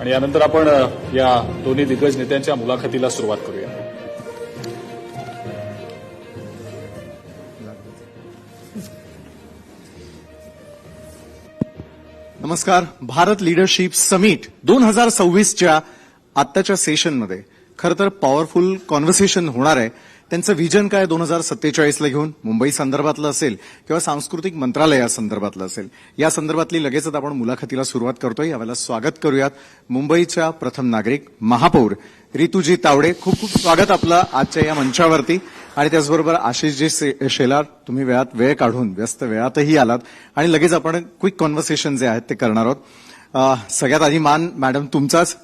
आणि यानंतर आपण या दोन्ही दिग्गज नेत्यांच्या मुलाखतीला सुरुवात करूया. नमस्कार. भारत लीडरशिप समिट 2026च्या आत्ताच्या सेशनमध्ये खरं तर पॉवरफुल कॉन्व्हर्सेशन होणार आहे. त्यांचं व्हिजन काय 2047ला घेऊन मुंबई संदर्भातलं असेल किंवा सांस्कृतिक मंत्रालया संदर्भातलं असेल, या संदर्भातली लगेचच आपण मुलाखतीला सुरुवात करतोय. यावेळेला स्वागत करूयात मुंबईच्या प्रथम नागरिक महापौर रितुजी तावडे. खूप खूप स्वागत आपलं आजच्या या मंचावरती. आणि त्याचबरोबर आशिषजी शेलार, तुम्ही वेळ काढून व्यस्त वेळातही आलात आणि लगेच आपण क्विक कॉन्व्हर्सेशन जे आहेत ते करणार आहोत. सगळ्यात आधी मान मॅडम तुमचाच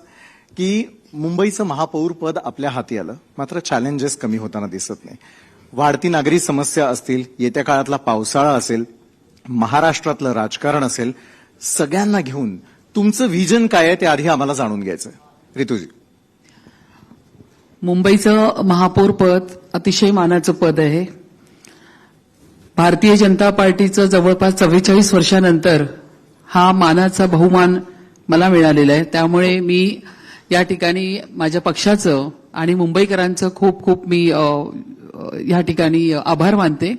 की मुंबईचं महापौर पद आपल्या हाती आलं, मात्र चॅलेंजेस कमी होताना दिसत नाही. वाढती नागरी समस्या असतील, येत्या काळातला पावसाळा असेल, महाराष्ट्रातलं राजकारण असेल, सगळ्यांना घेऊन तुमचं व्हिजन काय आहे ते आधी आम्हाला जाणून घ्यायचं. रितुजी. मुंबईचं महापौर पद अतिशय मानाचं पद आहे. भारतीय जनता पार्टीचं जवळपास 44 वर्षानंतर हा मानाचा बहुमान मला मिळालेला आहे. त्यामुळे मी या ठिकाणी माझ्या पक्षाचं आणि मुंबईकरांचं खूप खूप मी या ठिकाणी आभार मानते.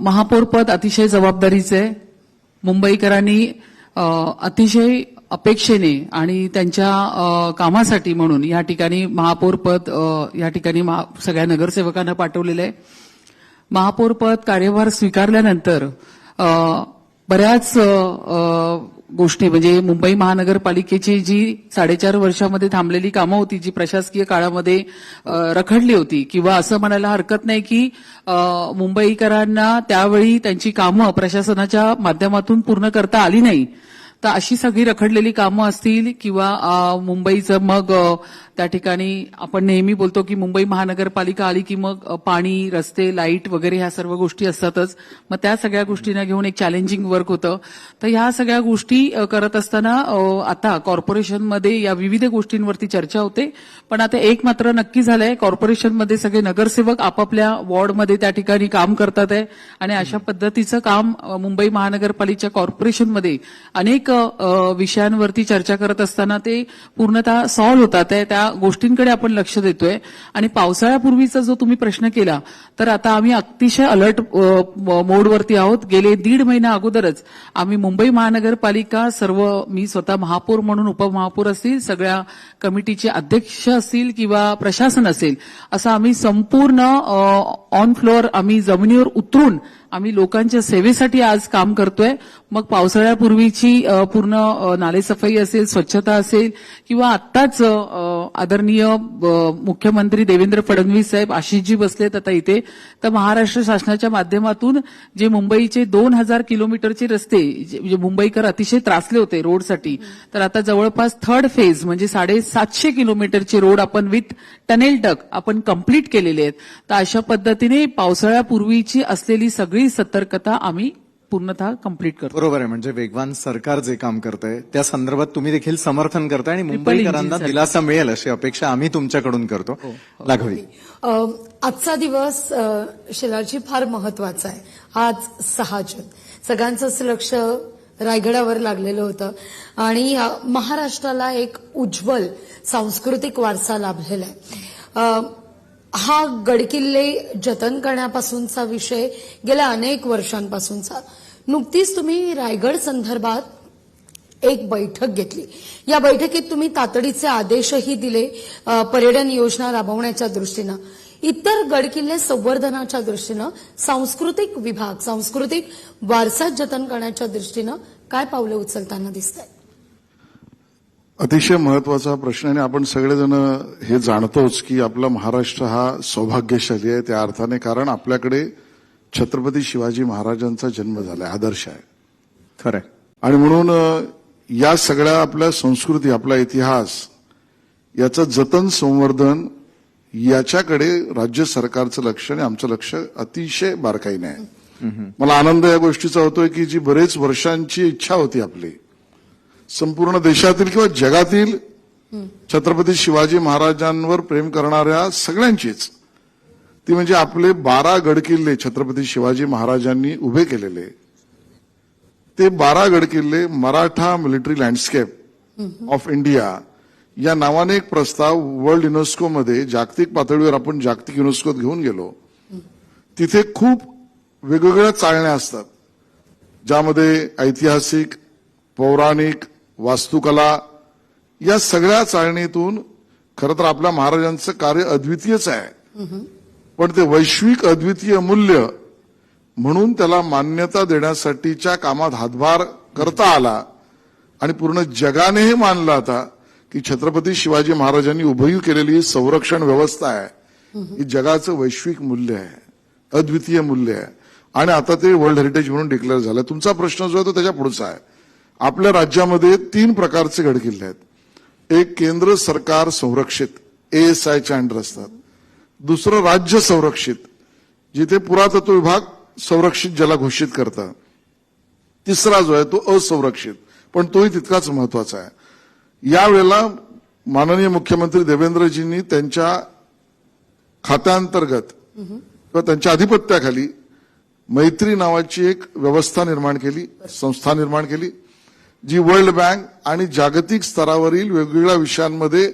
महापौर पद अतिशय जबाबदारीचं आहे. मुंबईकरांनी अतिशय अपेक्षेने आणि त्यांच्या कामासाठी म्हणून या ठिकाणी महापौर पद या ठिकाणी सगळ्या नगरसेवकांना पाठवलेलं आहे. महापौर पद कार्यभार स्वीकारल्यानंतर बऱ्याच गोष्टी म्हणजे मुंबई महानगरपालिकेची जी 4.5 वर्षामध्ये थांबलेली कामं होती, जी प्रशासकीय काळामध्ये रखडली होती, किंवा असं म्हणायला हरकत नाही की मुंबईकरांना त्यावेळी त्यांची कामं प्रशासनाच्या माध्यमातून पूर्ण करता आली नाही, तर अशी सगळी रखडलेली कामं असतील किंवा मुंबईचं मग त्या ठिकाणी आपण नेहमी बोलतो की मुंबई महानगरपालिका आली की मग पाणी, रस्ते, लाईट वगैरे ह्या सर्व गोष्टी असतातच. मग त्या सगळ्या गोष्टींना घेऊन एक चॅलेंजिंग वर्क होतं. तर ह्या सगळ्या गोष्टी करत असताना आता कॉर्पोरेशनमध्ये या विविध गोष्टींवरती चर्चा होते. पण आता एक मात्र नक्की झालंय, कॉर्पोरेशनमध्ये सगळे नगरसेवक आपापल्या वॉर्डमध्ये त्या ठिकाणी काम करतात आहे आणि अशा पद्धतीचं काम मुंबई महानगरपालिका कॉर्पोरेशनमध्ये अनेक विषयांवरती चर्चा करत असताना ते पूर्णतः सॉल्व्ह होतात आहे. त्या गोष्टींकडे आपण लक्ष देतोय. आणि पावसाळ्यापूर्वीचा जो तुम्ही प्रश्न केला, तर आता आम्ही अतिशय अलर्ट मोडवरती आहोत. गेले 1.5 महिना अगोदरच आम्ही मुंबई महानगरपालिका सर्व, मी स्वतः महापौर म्हणून, उपमहापौर असतील, सगळ्या कमिटीचे अध्यक्ष असतील किंवा प्रशासन असेल, असं आम्ही संपूर्ण ऑन फ्लोअर आम्ही जमिनीवर उतरून आम्ही लोकांच्या सेवेसाठी आज काम करतोय. मग पावसाळ्यापूर्वीची पूर्ण नालेसफाई असेल, स्वच्छता असेल, किंवा आत्ताच आदरणीय मुख्यमंत्री देवेंद्र फडणवीस साहेब, आशिषजी बसलेत आता इथे, तर महाराष्ट्र शासनाच्या माध्यमातून जे मुंबईचे 2000 किलोमीटरचे रस्ते, जे मुंबईकर अतिशय त्रासले होते रोडसाठी, तर आता जवळपास 3rd फेज म्हणजे 750 किलोमीटरचे रोड आपण विथ टनेल डक आपण कंप्लीट केलेले आहेत. तर अशा पद्धतीने पावसाळ्यापूर्वीची असलेली सगळी सतर्कता आम्ही पूर्णतः कंप्लीट करतो. बरोबर आहे. म्हणजे वेगवान सरकार जे काम करतंय त्या संदर्भात तुम्ही देखील समर्थन करताय आणि मुंबईकरांना दिलासा मिळेल अशी अपेक्षा आम्ही तुमच्याकडून करतो. लाघवी. आजचा दिवस शेलारजी फार महत्वाचा आहे. आज 6 जून. सगळ्यांचंच लक्ष रायगडावर लागलेलं होतं आणि महाराष्ट्राला एक उज्ज्वल सांस्कृतिक वारसा लाभलेला आहे. हा गडकिल्ले जतन करण्यापासूनचा विषय गेल्या अनेक वर्षांपासूनचा. नुकतीच तुम्ही रायगड संदर्भात एक बैठक घेतली. या बैठकीत तुम्ही तातडीचे आदेशही दिले पर्यटन योजना राबवण्याच्या दृष्टीनं. इतर गडकिल्ले संवर्धनाच्या दृष्टीनं सांस्कृतिक विभाग, सांस्कृतिक वारसा जतन करण्याच्या दृष्टीनं काय पावलं उचलताना दिसत आहेत? अतिशय महत्वाचा प्रश्न आहे. आपण सगळेजण हे जाणतोच की आपला महाराष्ट्र हा सौभाग्यशाली आहे त्या अर्थाने, कारण आपल्याकडे छत्रपती शिवाजी महाराजांचा जन्म झालाय, आदर्श आहे. खरंय. आणि म्हणून या सगळ्या आपल्या संस्कृती, आपला इतिहास याचं जतन, संवर्धन याच्याकडे राज्य सरकारचं लक्ष आणि आमचं लक्ष अतिशय बारकाईने आहे. मला आनंद या गोष्टीचा होतोय की जी बरेच वर्षांची इच्छा होती आपली, संपूर्ण देशातील किंवा जगातील छत्रपती शिवाजी महाराजांवर प्रेम करणाऱ्या सगळ्यांचीच, ती म्हणजे आपले 12 गडकिल्ले छत्रपती शिवाजी महाराजांनी उभे केलेले. ते 12 गडकिल्ले Maratha military landscape of India या नावाने एक प्रस्ताव वर्ल्ड युनेस्कोमध्ये जागतिक पातळीवर आपण जागतिक युनेस्कोत घेऊन गेलो. तिथे खूप वेगवेगळ्या चाळण्या असतात, ज्यामध्ये ऐतिहासिक, पौराणिक, वास्तुकला या सगळ्या चाळणीतून खरं तर आपल्या महाराजांचं कार्य अद्वितीयच आहे, पण ते वैश्विक अद्वितीय मूल्य म्हणून त्याला मान्यता देण्यासाठीच्या कामात हातभार करता आला आणि पूर्ण जगानेही मानलं आता की छत्रपती शिवाजी महाराजांनी उभी केलेली ही संरक्षण व्यवस्था आहे ही जगाचं वैश्विक मूल्य आहे, अद्वितीय मूल्य आहे आणि आता ते वर्ल्ड हेरिटेज म्हणून डिक्लेअर झालं. तुमचा प्रश्न जो आहे तो त्याच्या पुढचा आहे. आपल्या राज्यामध्ये 3 प्रकारचे गडकिल्ले आहेत. एक केंद्र सरकार संरक्षित ASIच्या अंडर असतात, दुसरं राज्य संरक्षित जिथे पुरातत्व विभाग संरक्षित ज्याला घोषित करतं, तिसरा जो आहे तो असंरक्षित पण तोही तितकाच महत्वाचा आहे. यावेळेला माननीय मुख्यमंत्री देवेंद्रजींनी त्यांच्या खात्याअंतर्गत किंवा त्यांच्या अधिपत्याखाली मैत्री नावाची एक व्यवस्था निर्माण केली, संस्था निर्माण केली, जी वर्ल्ड बँक आणि जागतिक स्तरावरील वेगवेगळ्या विषयांमध्ये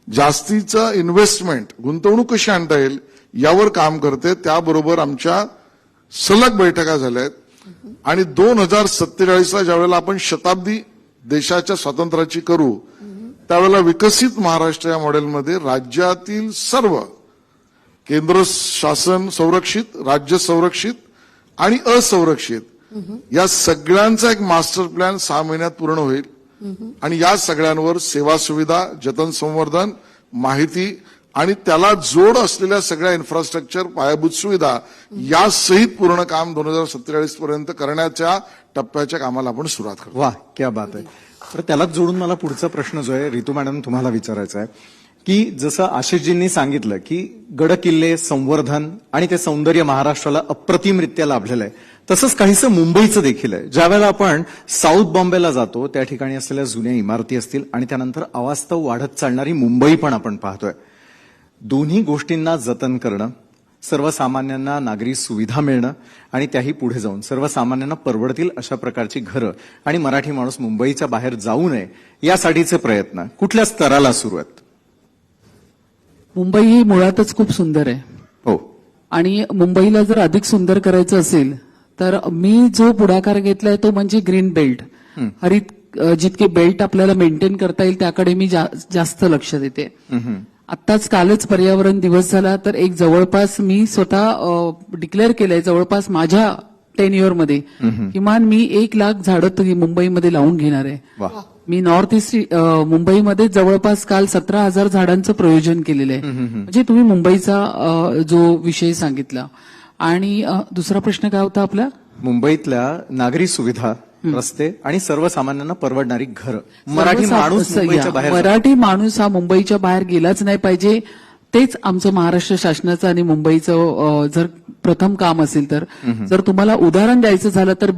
जास्तीचं इन्व्हेस्टमेंट, गुंतवणूक कशी आणता येईल यावर काम करते. त्याबरोबर आमच्या सलग बैठका झाल्या आहेत आणि 2047ला ज्यावेळेला आपण शताब्दी देशाच्या स्वातंत्र्याची करू त्यावेळेला विकसित महाराष्ट्र या मॉडेलमध्ये राज्यातील सर्व केंद्र शासन संरक्षित, राज्य संरक्षित आणि असंरक्षित या सगळ्यांचा एक मास्टर प्लॅन 6 महिन्यात पूर्ण होईल आणि या सगळ्यांवर सेवा सुविधा, जतन संवर्धन, माहिती आणि त्याला जोड असलेल्या सगळ्या इन्फ्रास्ट्रक्चर, पायाभूत सुविधा यासहित पूर्ण काम 2047 पर्यंत करण्याच्या टप्प्याच्या कामाला आपण सुरुवात करू. वाह, क्या बात आहे. तर त्यालाच जोडून मला पुढचा प्रश्न जो आहे रितू मॅडम तुम्हाला विचारायचा आहे की जसं आशिषजींनी सांगितलं की गड किल्ले संवर्धन आणि ते सौंदर्य महाराष्ट्राला अप्रतिमरित्या लाभलेलं आहे, तसंच काहीसं मुंबईचं देखील आहे. ज्यावेळेला आपण साऊथ बॉम्बेला जातो त्या ठिकाणी असलेल्या जुन्या इमारती असतील आणि त्यानंतर अवास्तव वाढत चालणारी मुंबई पण आपण पाहतोय. दोन्ही गोष्टींना जतन करणं, सर्वसामान्यांना नागरी सुविधा मिळणं आणि त्याही पुढे जाऊन सर्वसामान्यांना परवडतील अशा प्रकारची घरं आणि मराठी माणूस मुंबईच्या बाहेर जाऊ नये यासाठीचे प्रयत्न कुठल्या स्तराला सुरू आहेत? मुंबई ही मुळातच खूप सुंदर आहे. हो, आणि मुंबईला जर अधिक सुंदर करायचं असेल तर मी जो पुढाकार घेतलाय तो म्हणजे ग्रीन बेल्ट, हरित जितके बेल्ट आपल्याला मेंटेन करता येईल त्याकडे मी जास्त लक्ष देते. आत्ताच कालच पर्यावरण दिवस झाला तर एक जवळपास मी स्वतः डिक्लेअर केलंय जवळपास माझ्या टेन्युअरमध्ये किमान मी 1 लाख झाडं तरी मुंबईमध्ये लावून घेणार आहे. वाह. मी नॉर्थ ईस्ट मुंबईमध्ये जवळपास काल 17,000 झाडांचं प्रयोजन केलेलं आहे. म्हणजे तुम्ही मुंबईचा जो विषय सांगितला. आणि दुसरा प्रश्न काय होता आपला? मुंबईतल्या नागरी सुविधा, रस्ते आणि सर्वसामान्यांना परवडणारी घरं. मराठी माणूस मुंबईच्या बाहेर मराठी माणूस हा मुंबईच्या बाहेर गेलाच नाही पाहिजे. तेच आमचं महाराष्ट्र शासनाचं आणि मुंबईचं जर प्रथम काम असेल तर. जर तुम्हाला उदाहरण द्यायचं झालं तर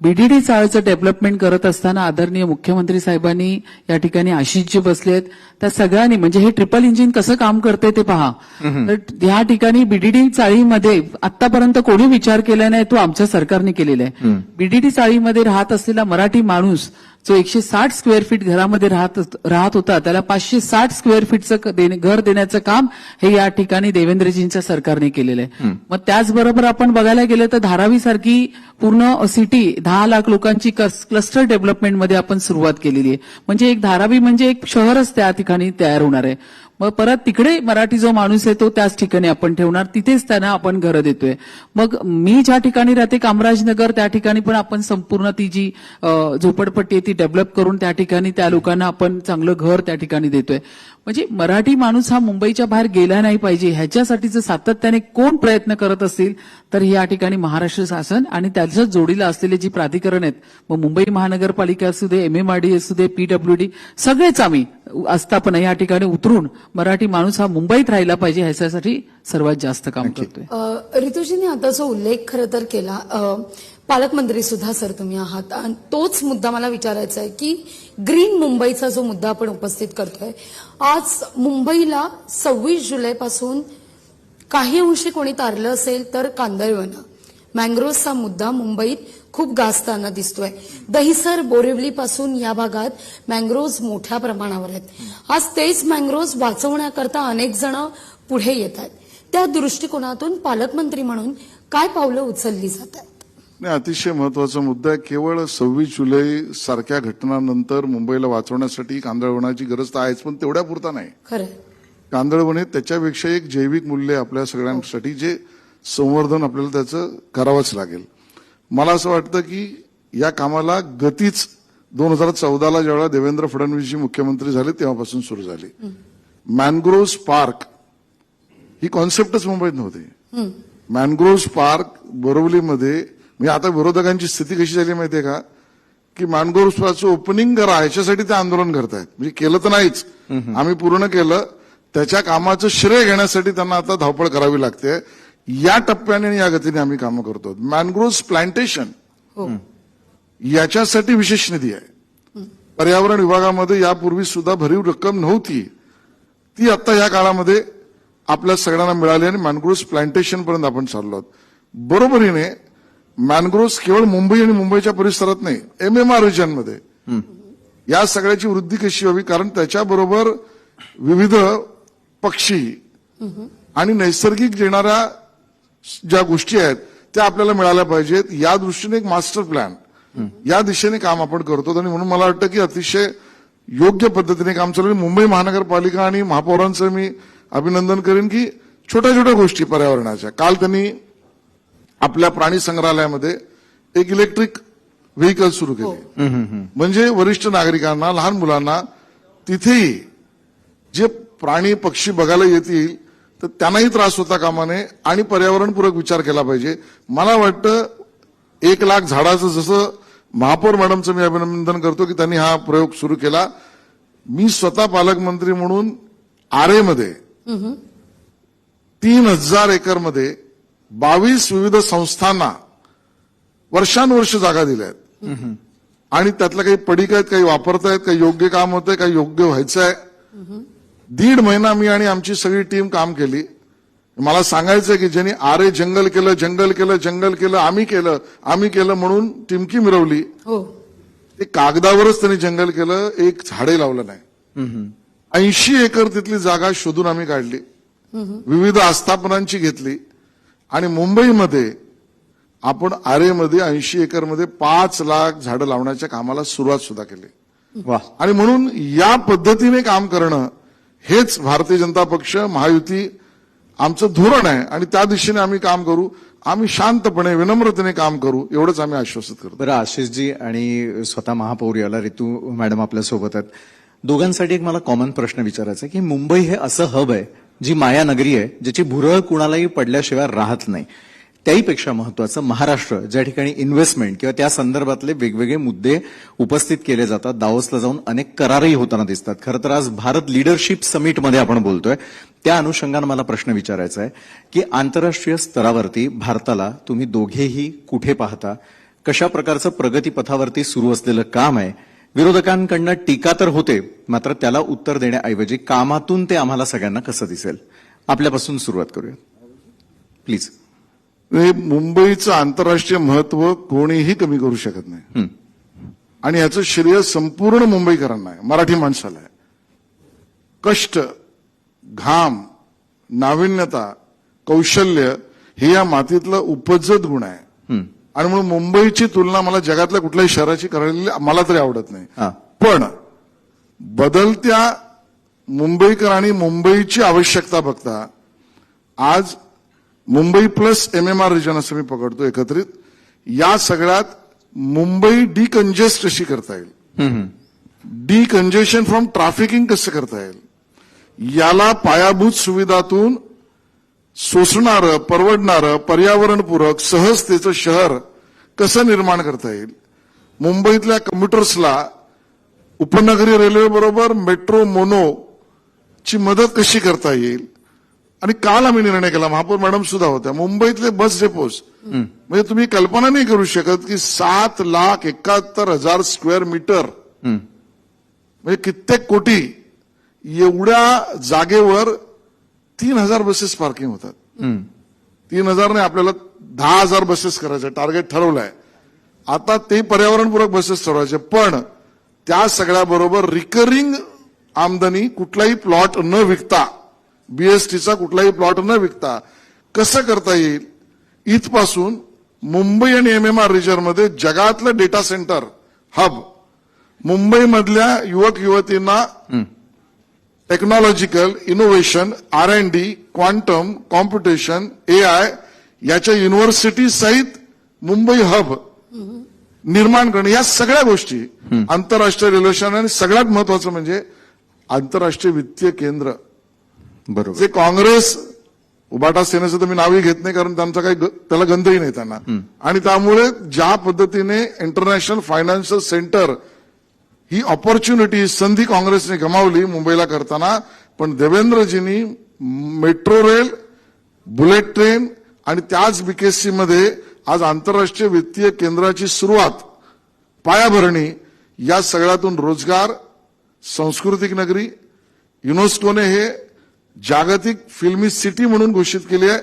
बीडीडी चाळचं डेव्हलपमेंट करत असताना आदरणीय मुख्यमंत्री साहेबांनी या ठिकाणी आशिषजी बसलेत त्या सगळ्यांनी म्हणजे हे ट्रिपल इंजिन कसं काम करते ते पहा. तर या ठिकाणी बीडीडी चाळीमध्ये आतापर्यंत कोणी विचार केला नाही, तो आमच्या सरकारने केलेला आहे. बीडीडी चाळीमध्ये राहत असलेला मराठी माणूस जो 160 स्क्वेअर फीट घरामध्ये राहत होता त्याला 560 स्क्वेअर फीटचं घर देण्याचं काम हे या ठिकाणी देवेंद्रजींच्या सरकारने केलेलं आहे. मग त्याचबरोबर आपण बघायला गेलं तर धारावी सारखी पूर्ण सिटी 10 लाख लोकांची क्लस्टर डेव्हलपमेंटमध्ये आपण सुरुवात केलेली आहे. म्हणजे एक धारावी म्हणजे एक शहरच त्या ठिकाणी तयार होणार आहे. मग परत तिकडे मराठी जो माणूस आहे तो त्याच ठिकाणी आपण ठेवणार, तिथेच त्यांना आपण घरं देतोय. मग मी ज्या ठिकाणी राहते कामराजनगर त्या ठिकाणी पण आपण संपूर्ण ती जी झोपडपट्टी आहे ती डेव्हलप करून त्या ठिकाणी त्या लोकांना आपण चांगलं घर त्या ठिकाणी देतोय. म्हणजे मराठी माणूस हा मुंबईच्या बाहेर गेला नाही पाहिजे ह्याच्यासाठी जर सातत्याने कोण प्रयत्न करत असतील तर या ठिकाणी महाराष्ट्र शासन आणि त्याच्याच जोडीला असलेले जी प्राधिकरण आहेत, मग मुंबई महानगरपालिका असू दे, MMRD असू दे, PWD, सगळेच आम्ही आस्थापना या ठिकाणी उतरून मराठी माणूस हा मुंबईत राहिला पाहिजे ह्याच्यासाठी सर्वात जास्त काम करतोय. ऋतुजींनी आता जो उल्लेख खरं तर केला, पालकमंत्री सुद्धा सर तुम्ही आहात आणि तोच मुद्दा मला विचारायचा आहे की ग्रीन मुंबईचा जो मुद्दा आपण उपस्थित करतोय, आज मुंबईला 26 जुलैपासून काही अंशी कोणी तारलं असेल तर कांदळवनं मँग्रोव्हचा मुद्दा मुंबईत खूप गाजताना दिसतोय. दहिसर बोरिवली पासून या भागात मँग्रोव्ह मोठ्या प्रमाणावर आहेत. आज तेच मँग्रोव्ह वाचवण्याकरता अनेक जण पुढे येत आहेत. त्या दृष्टिकोनातून पालकमंत्री म्हणून काय पावलं उचलली जात आहेत? नाही, अतिशय महत्वाचा मुद्दा आहे. केवळ 26 जुलै सारख्या घटनांनंतर मुंबईला वाचवण्यासाठी कांदळवनाची गरज तर आहेच, पण तेवढ्या पुरता नाही. खरं कांदळवन हे त्याच्यापेक्षा एक जैविक मूल्य आपल्या सगळ्यांसाठी जे संवर्धन आपल्याला त्याचं करावंच लागेल. मला असं वाटतं की या कामाला गतीच 2014ला ज्यावेळेला देवेंद्र फडणवीसजी मुख्यमंत्री झाले तेव्हापासून सुरू झाली. मॅनग्रोव्ह पार्क ही कॉन्सेप्टच मुंबईत नव्हती. मॅनग्रोव्ह पार्क बोरिवलीमध्ये, म्हणजे आता विरोधकांची स्थिती कशी झाली माहितीये का, की मॅनग्रोव्ह पार्कचं ओपनिंग करा ह्याच्यासाठी ते आंदोलन करतायत. म्हणजे केलं तर नाहीच, आम्ही पूर्ण केलं, त्याच्या कामाचं श्रेय घेण्यासाठी त्यांना आता धावपळ करावी लागते. या टप्प्याने आणि या गतीने आम्ही कामं करतो. मॅनग्रोव्ह प्लांटेशन याच्यासाठी विशेष निधी आहे. पर्यावरण विभागामध्ये यापूर्वी सुद्धा भरीव रक्कम नव्हती, ती आता या काळामध्ये आपल्या सगळ्यांना मिळाली आणि मॅनग्रोव्ह प्लांटेशन पर्यंत आपण चाललो आहोत. बरोबरीने मॅनग्रोव्ह केवळ मुंबई आणि मुंबईच्या परिसरात नाही, MMR रिजनमध्ये या सगळ्याची वृद्धी कशी व्हावी, कारण त्याच्याबरोबर विविध पक्षी आणि नैसर्गिक येणाऱ्या ज्या गोष्टी आहेत त्या आपल्याला मिळाल्या पाहिजेत. या दृष्टीने एक मास्टर प्लॅन या दिशेने काम आपण करतो आणि म्हणून मला वाटतं की अतिशय योग्य पद्धतीने काम चालू आहे. मुंबई महानगरपालिका आणि महापौरांचं मी अभिनंदन करेन की छोट्या छोट्या गोष्टी पर्यावरणाच्या, काल त्यांनी आपल्या प्राणी संग्रहालयामध्ये एक इलेक्ट्रिक व्हेकल सुरू केले. म्हणजे वरिष्ठ नागरिकांना, लहान मुलांना तिथेही जे प्राणी पक्षी बघायला येतील तर त्यांनाही त्रास होता कामा नये आणि पर्यावरणपूरक विचार केला पाहिजे. मला वाटतं 1 लाख झाडाचं जसं महापौर मॅडमचं मी अभिनंदन करतो की त्यांनी हा प्रयोग सुरू केला. मी स्वतः पालकमंत्री म्हणून आरेमध्ये 3000 एकरमध्ये 22 विविध संस्थांना वर्षानुवर्ष जागा दिल्या आहेत आणि त्यातल्या काही पडीक आहेत, काही वापरतायत, काही योग्य काम होतंय, काही योग्य व्हायचं आहे. 1.5 महिना मी आणि आमची सगळी टीम काम केली. मला सांगायचं की ज्यांनी आरे जंगल केलं, जंगल केलं, जंगल केलं, आम्ही केलं म्हणून टिमकी मिरवली, ते कागदावरच त्यांनी जंगल केलं, एक झाडे लावलं नाही. 80 एकर तिथली जागा शोधून आम्ही काढली, विविध आस्थापनांची घेतली आणि मुंबईमध्ये आपण आरेमध्ये 80 एकरमध्ये 5 लाख झाडं लावण्याच्या कामाला सुरुवात सुद्धा केली. आणि म्हणून या पद्धतीने काम करणं हेच भारतीय जनता पक्ष, महायुती आमचं धोरण आहे आणि त्या दिशेने आम्ही काम करू. आम्ही शांतपणे, विनम्रतेने काम करू, एवढंच आम्ही आश्वासित करतो. बरं, आशिषजी आणि स्वतः महापौर याला ऋतू मॅडम आपल्यासोबत आहेत. दोघांसाठी एक मला कॉमन प्रश्न विचारायचा आहे की मुंबई हे असं हब आहे, जी माया नगरी आहे, ज्याची भुरळ कुणालाही पडल्याशिवाय राहत नाही. त्याहीपेक्षा महत्वाचं महाराष्ट्र, ज्या ठिकाणी इन्व्हेस्टमेंट किंवा त्या संदर्भातले वेगवेगळे मुद्दे उपस्थित केले जातात, दावोसला जाऊन अनेक करारही होताना दिसतात. खरं तर आज भारत लीडरशिप समिटमध्ये आपण बोलतोय, त्या अनुषंगानं मला प्रश्न विचारायचा आहे की आंतरराष्ट्रीय स्तरावरती भारताला तुम्ही दोघेही कुठे पाहता? कशा प्रकारचं प्रगतीपथावरती सुरू असलेलं काम आहे? विरोधकांकडनं टीका तर होते, मात्र त्याला उत्तर देण्याऐवजी कामातून ते आम्हाला सगळ्यांना कसं दिसेल? आपल्यापासून सुरुवात करूया प्लीज. मुंबईचं आंतरराष्ट्रीय महत्व कोणीही कमी करू शकत नाही आणि याचं श्रेय संपूर्ण मुंबईकरांना आहे, मराठी माणसाला आहे. कष्ट, घाम, नाविन्यता, कौशल्य हे या मातीतलं उपजत गुण आहे आणि म्हणून मुंबईची तुलना मला जगातल्या कुठल्याही शहराची करायला मला तरी आवडत नाही. पण बदलत्या मुंबईकर आणि मुंबईची आवश्यकता बघता आज मुंबई प्लस MMR रिजन असं मी पकडतो एकत्रित, या सगळ्यात मुंबई डिकंजेस्ट कशी करता येईल, डिकंजेशन फ्रॉम ट्रॅफिकिंग कसं करता येईल, याला पायाभूत सुविधातून सोसणारं, परवडणारं, पर्यावरणपूरक, सहजतेचं शहर कसं निर्माण करता येईल, मुंबईतल्या कम्युटर्सला उपनगरी रेल्वे बरोबर मेट्रो, मोनो ची मदत कशी करता येईल. आणि काल आम्ही निर्णय केला, महापौर मॅडम सुद्धा होत्या, मुंबईतले बस डेपोज म्हणजे तुम्ही कल्पना नाही करू शकत की 7,71,000 स्क्वेअर मीटर म्हणजे कित्येक कोटी एवढ्या जागेवर 3,000 बसेस पार्किंग होतात. 3,000 ने आपल्याला 10,000 बसेस करायचे टार्गेट ठरवलंय. आता ते पर्यावरणपूरक बसेस ठरवायचे, पण त्या सगळ्याबरोबर रिकरिंग आमदनी कुठलाही प्लॉट न विकता, बीएसटीचा कुठलाही प्लॉट न विकता कसं करता येईल, इथपासून मुंबई आणि एमएमआर रिजनमध्ये जगातलं डेटा सेंटर हब, मुंबईमधल्या युवक युवतींना technological innovation, R&D, quantum, computation, AI याच्या युनिव्हर्सिटी सहित मुंबई हब निर्माण करणं, या सगळ्या गोष्टी आंतरराष्ट्रीय रिलेशन आणि सगळ्यात महत्वाचं म्हणजे आंतरराष्ट्रीय वित्तीय केंद्र. बरोबर. जे काँग्रेस उबाटा सेनेचं तर मी नावही घेत नाही, कारण त्यांचा काही त्याला गंधही नाही त्यांना. आणि त्यामुळे ज्या पद्धतीने इंटरनॅशनल फायनान्शियल सेंटर ही ऑपॉर्च्युनिटी, संधी काँग्रेसने गमावली मुंबईला करताना, पण देवेंद्रजींनी मेट्रो रेल, बुलेट ट्रेन आणि त्याच बीकेसी मध्ये आज आंतरराष्ट्रीय वित्तीय केंद्राची सुरुवात, पायाभरणी, या सगळ्यातून रोजगार, सांस्कृतिक नगरी, युनेस्कोने हे जागतिक फिल्मी सिटी म्हणून घोषित केली आहे.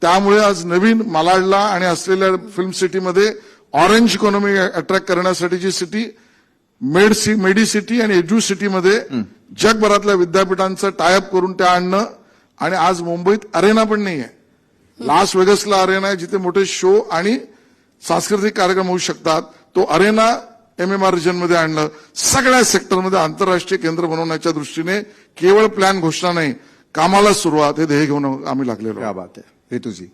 त्यामुळे आज नवीन मालाडला आणि असलेल्या फिल्म सिटीमध्ये ऑरेंज इकॉनॉमी अट्रॅक्ट करण्यासाठीची सिटी, मेडी सिटी आणि एज्यू सिटीमध्ये जगभरातल्या विद्यापीठांचं टायअप करून त्या आणणं. आणि आज मुंबईत अरेना पण नाही आहे, लास वेगसला अरेना आहे जिथे मोठे शो आणि सांस्कृतिक कार्यक्रम होऊ शकतात. तो अरेना एमएमआर रिजनमध्ये आणलं. सगळ्या सेक्टरमध्ये आंतरराष्ट्रीय केंद्र बनवण्याच्या दृष्टीने केवळ प्लॅन घोषणा नाही, कामाला सुरुवात, हे ध्येय घेऊन आम्ही लागलेलो. क्या बात आहे ऋतुजी.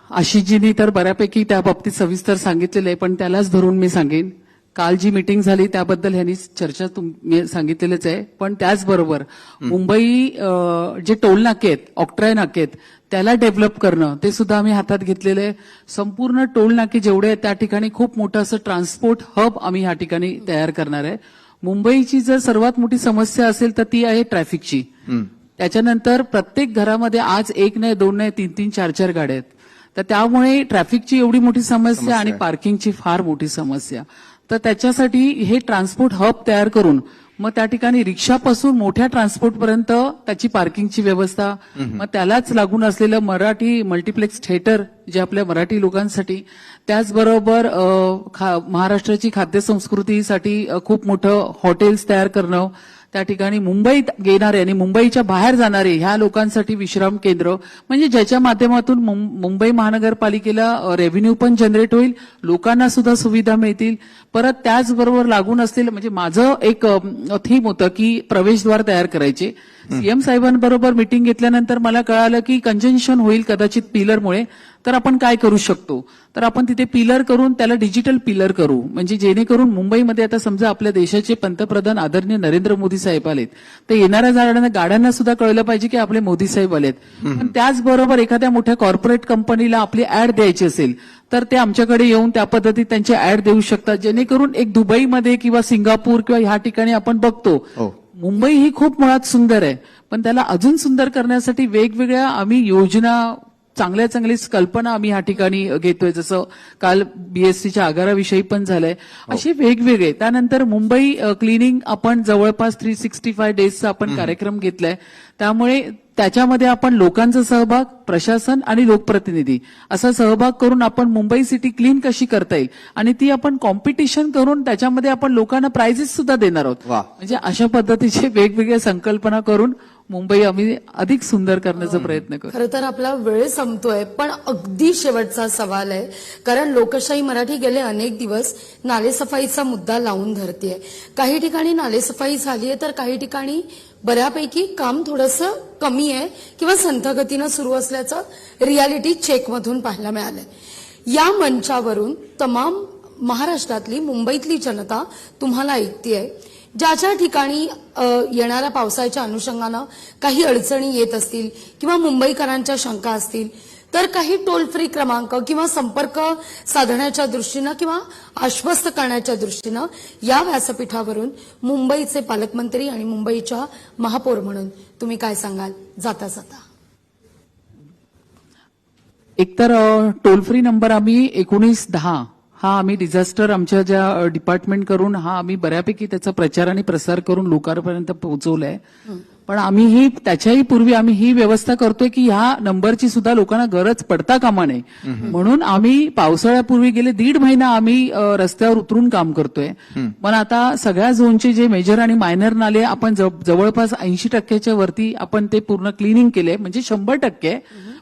आशिषजींनी तर बऱ्यापैकी त्या बाबतीत सविस्तर सांगितलेलं आहे, पण त्यालाच धरून मी सांगेन, काल जी मीटिंग झाली त्याबद्दल ह्यांनी चर्चा मी सांगितलेलंच आहे. पण त्याचबरोबर मुंबई जे टोल नाके आहेत, ऑक्ट्राय नाके आहेत, त्याला डेव्हलप करणं ते सुद्धा आम्ही हातात घेतलेलं आहे. संपूर्ण टोल नाके जेवढे आहेत त्या ठिकाणी खूप मोठं असं ट्रान्सपोर्ट हब आम्ही ह्या ठिकाणी तयार करणार आहे. मुंबईची जर सर्वात मोठी समस्या असेल तर ती आहे ट्रॅफिकची. त्याच्यानंतर प्रत्येक घरामध्ये आज 1 नाही 2 नाही 3-3 4-4 गाड्या आहेत. तर त्यामुळे ट्रॅफिकची एवढी मोठी समस्या आणि पार्किंगची फार मोठी समस्या. तर त्याच्यासाठी हे ट्रान्सपोर्ट हब तयार करून मग त्या ठिकाणी रिक्षापासून मोठ्या ट्रान्सपोर्टपर्यंत त्याची पार्किंगची व्यवस्था, मग त्यालाच लागून असलेलं मराठी मल्टिप्लेक्स थिएटर जे आपल्या मराठी लोकांसाठी, त्याचबरोबर महाराष्ट्राची खाद्यसंस्कृतीसाठी खूप मोठं हॉटेल्स तयार करणं, त्या ठिकाणी मुंबईत येणारे आणि मुंबईच्या बाहेर जाणारे ह्या लोकांसाठी विश्राम केंद्र, म्हणजे ज्याच्या माध्यमातून मुंबई महानगरपालिकेला रेव्हेन्यू पण जनरेट होईल, लोकांना सुद्धा सुविधा मिळतील. परत त्याचबरोबर लागून असलेलं म्हणजे माझं एक थीम होतं की प्रवेशद्वार तयार करायचे. सीएम साहेबांबरोबर मिटिंग घेतल्यानंतर मला कळालं की कंजेन्शन होईल कदाचित पिलरमुळे, तर आपण काय करू शकतो, तर आपण तिथे पिलर करून त्याला डिजिटल पिलर करू, म्हणजे जेणेकरून मुंबईमध्ये आता समजा आपल्या देशाचे पंतप्रधान आदरणीय नरेंद्र मोदी साहेब आलेत, तर येणाऱ्या जाणाऱ्या गाड्यांना सुद्धा कळलं पाहिजे की आपले मोदी साहेब आलेत. पण त्याचबरोबर एखाद्या मोठ्या कॉर्पोरेट कंपनीला आपली ऍड द्यायची असेल तर ते आमच्याकडे येऊन त्या पद्धतीत त्यांची ऍड देऊ शकतात, जेणेकरून एक दुबईमध्ये किंवा सिंगापूर किंवा ह्या ठिकाणी आपण बघतो मुंबई ही खूप मुळात सुंदर आहे, पण त्याला अजून सुंदर करण्यासाठी वेगवेगळ्या आम्ही योजना, चांगल्या कल्पना आम्ही ह्या ठिकाणी घेतोय. जसं काल बीएसटीच्या आगाराविषयी पण झालंय, असे वेगवेगळे. त्यानंतर मुंबई क्लिनिंग आपण जवळपास 365 डेजचा आपण कार्यक्रम घेतलाय. त्यामुळे त्याच्यामध्ये आपण लोकांचा सहभाग, प्रशासन आणि लोकप्रतिनिधी असा सहभाग करून आपण मुंबई सिटी क्लीन कशी करता येईल आणि ती आपण कॉम्पिटिशन करून त्याच्यामध्ये आपण लोकांना प्राइजेस सुद्धा देणार आहोत. म्हणजे अशा पद्धतीचे वेगवेगळ्या संकल्पना करून मुंबई आम्ही अधिक सुंदर करण्याचा प्रयत्न करू. खरं तर आपला वेळ संपतोय, पण अगदी शेवटचा सवाल आहे, कारण लोकशाही मराठी गेले अनेक दिवस नालेसफाईचा मुद्दा लावून धरतीये. काही ठिकाणी नालेसफाई झालीये तर काही ठिकाणी बऱ्यापैकी काम थोडंसं कमी आहे किंवा संथ गतीनं सुरू असल्याचं रियालिटी चेकमधून पाहायला मिळालंय. या मंचावरून तमाम महाराष्ट्रातली, मुंबईतली जनता तुम्हाला ऐकतेय. ज्या ज्या ठिकाणी येणाऱ्या पावसाच्या अनुषंगानं काही अडचणी येत असतील किंवा मुंबईकरांच्या शंका असतील तर काही टोल फ्री क्रमांक किंवा संपर्क साधण्याच्या दृष्टीनं किंवा आश्वस्त करण्याच्या दृष्टीनं या व्यासपीठावरून मुंबईचे पालकमंत्री आणि मुंबईच्या महापौर म्हणून तुम्ही काय सांगाल जाता जाता? एकतर टोल फ्री नंबर आम्ही 1910 हा आम्ही डिझास्टर आमच्या ज्या डिपार्टमेंट करून हा आम्ही बऱ्यापैकी त्याचा प्रचार आणि प्रसार करून लोकांपर्यंत पोहोचवलाय. पण आम्ही त्याच्याही पूर्वी आम्ही ही व्यवस्था करतोय की ह्या नंबरची सुद्धा लोकांना गरज पडता कामा नये म्हणून आम्ही पावसाळ्यापूर्वी गेले 1.5 महिना आम्ही रस्त्यावर उतरून काम करतोय. पण आता सगळ्या झोनचे जे मेजर आणि मायनर नाले आपण जवळपास 80% वरती आपण ते पूर्ण क्लिनिंग केले, म्हणजे 100%.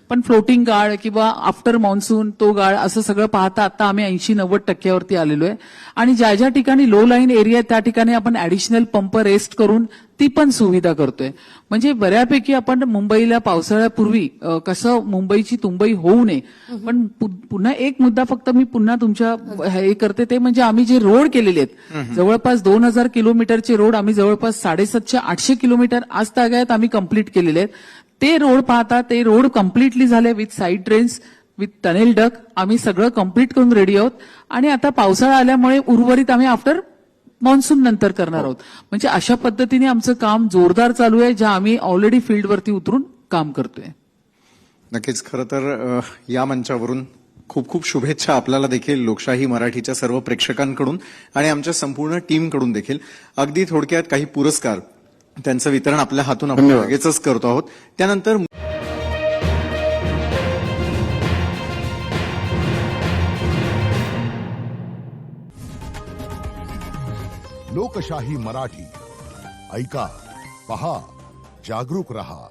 पण फ्लोटिंग गाळ किंवा आफ्टर मान्सून तो गाळ असं सगळं पाहता आता आम्ही 80-90% वरती आलेलो आहे. आणि ज्या ज्या ठिकाणी लो लाईन एरिया त्या ठिकाणी आपण ऍडिशनल पंप रेस्ट करून ती पण सुविधा करतोय. म्हणजे बऱ्यापैकी आपण मुंबईला पावसाळ्यापूर्वी कसं मुंबईची तुंबई होऊ नये. पण पुन्हा एक मुद्दा फक्त मी पुन्हा तुमच्या हे करते ते म्हणजे आम्ही जे रोड केलेले आहेत जवळपास 2000 किलोमीटरचे रोड आम्ही जवळपास 750-800 किलोमीटर आज तागायत आम्ही कंप्लीट केलेले आहेत. ते रोड पाहता ते रोड कम्प्लिटली झाले with side drains with tunnel duck आम्ही सगळं कंप्लीट करून रेडी आहोत. आणि आता पावसाळा आल्यामुळे उर्वरित आम्ही आफ्टर मान्सून नंतर करणार आहोत. म्हणजे अशा पद्धतीने आमचं काम जोरदार चालू आहे, ज्या आम्ही ऑलरेडी फील्डवरती उतरून काम करतोय. नक्कीच. खरं तर या मंचावरून खूप खूप शुभेच्छा आपल्याला देखील लोकशाही मराठीच्या सर्व प्रेक्षकांकडून आणि आमच्या संपूर्ण टीमकडून देखील. अगदी थोडक्यात काही पुरस्कार त्यांचं वितरण आपल्या हातून आपण लगेचच करतो आहोत. त्यानंतर लोकशाही मराठी ऐका, पहा, जागरूक रहा.